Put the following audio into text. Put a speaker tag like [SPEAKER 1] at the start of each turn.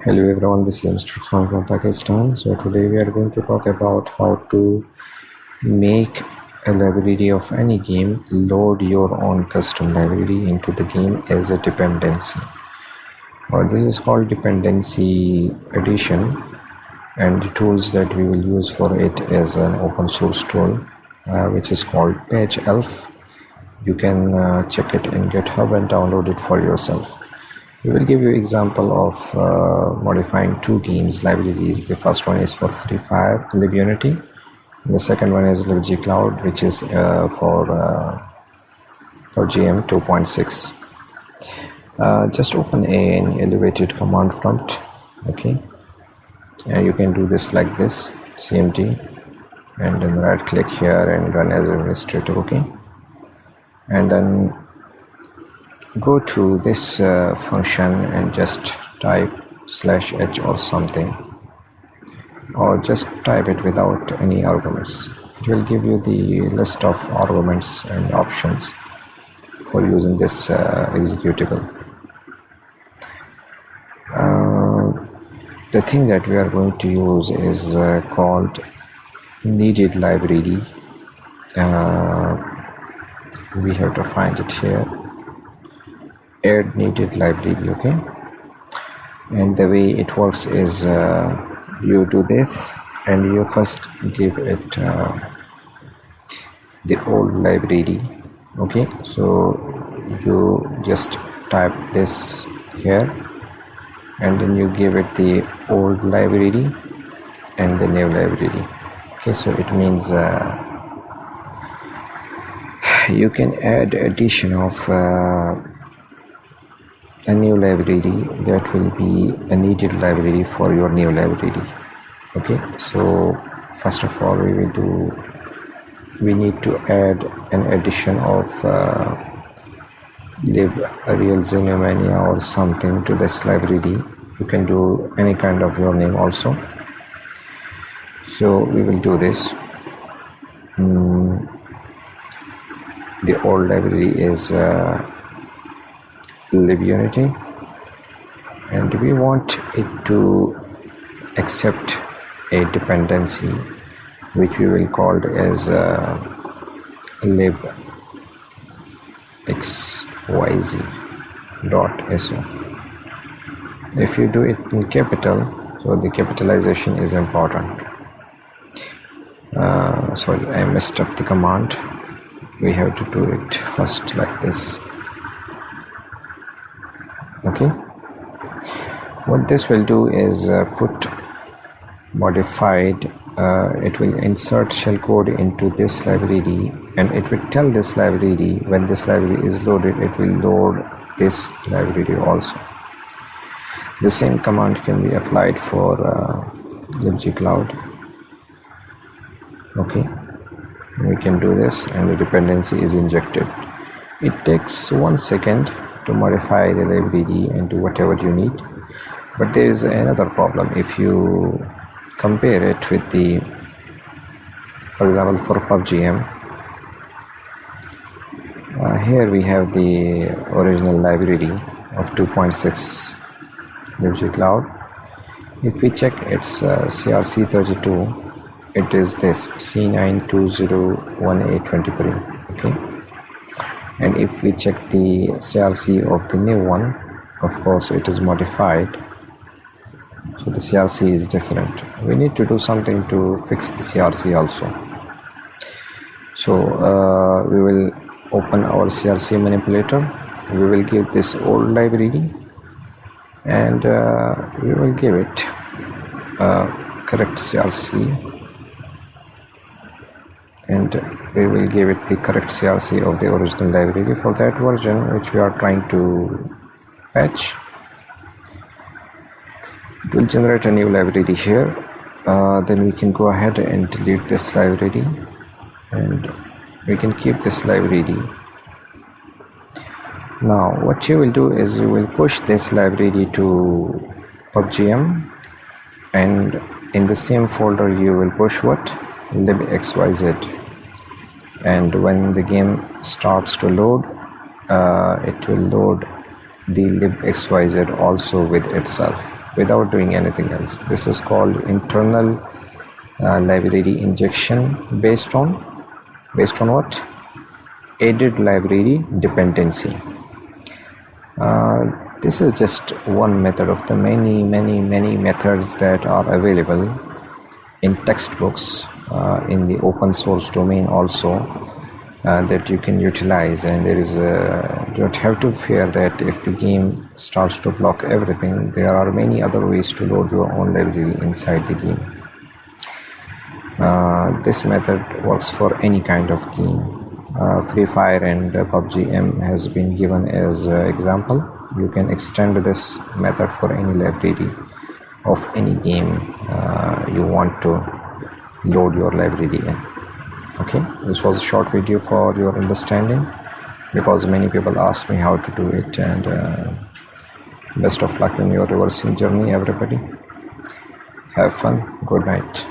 [SPEAKER 1] Hello everyone, this is Mr. Khan from Pakistan. So today we are going to talk about how to make a library of any game, load your own custom library into the game as a dependency. This is called Dependency Addition, and the tools that we will use for it is an open source tool which is called Patch Elf. You can check it in GitHub and download it for yourself. We will give you example of modifying two games libraries. The first one is for Free Fire libunity. The second one is libgcloud, which is for GM 2.6. Just open an elevated command prompt. Okay, and you can do this like this: cmd, and then right click here and run as administrator. Okay, and then go to this function and just type /h or something, or just type it without any arguments. It will give you the list of arguments and options for using this executable. The thing that we are going to use is called needed library. We have to find it here. Add needed library. Okay, and the way it works is you do this and you first give it the old library. Okay, so you just type this here and then you give it the old library and the new library. Okay, so it means you can add addition of a new library that will be a needed library for your new library. Okay, so first of all we need to add an addition of lib real xenomania or something to this library. You can do any kind of your name also. So we will do this. The old library is libunity, and we want it to accept a dependency which we will call as libxyz.so. If you do it in capital, so the capitalization is important. Sorry, I messed up the command. We have to do it first like this. Okay, what this will do is put modified. It will insert shellcode into this library, and it will tell this library when this library is loaded, it will load this library also. The same command can be applied for libgcloud. Okay, we can do this, and the dependency is injected. It takes 1 second to modify the library and do whatever you need, but there is another problem. If you compare it with the, for example, for PUBGM, here we have the original library of 2.6 libgcloud. If we check its CRC32, it is this C9201823. okay, and if we check the CRC of the new one, of course it is modified, so the CRC is different. We need to do something to fix the CRC also. So we will open our CRC manipulator. We will give this old library, and we will give it correct CRC, and we will give it the correct CRC of the original library for that version which we are trying to patch. It will generate a new library here. Then we can go ahead and delete this library, and we can keep this library. Now what you will do is you will push this library to PUBGM, and in the same folder you will push what? libxyz, and when the game starts to load, it will load the libxyz also with itself. without doing anything else. This is called internal library injection based on what? Added library dependency. This is just one method of the many methods that are available in textbooks in the open source domain also, that you can utilize. And there is you don't have to fear that if the game starts to block everything, there are many other ways to load your own library inside the game. This method works for any kind of game. Free Fire and PUBG M has been given as example. You can extend this method for any library of any game you want to load your library in. Okay, this was a short video for your understanding, because many people asked me how to do it. And best of luck in your reversing journey, everybody. Have fun. Good night.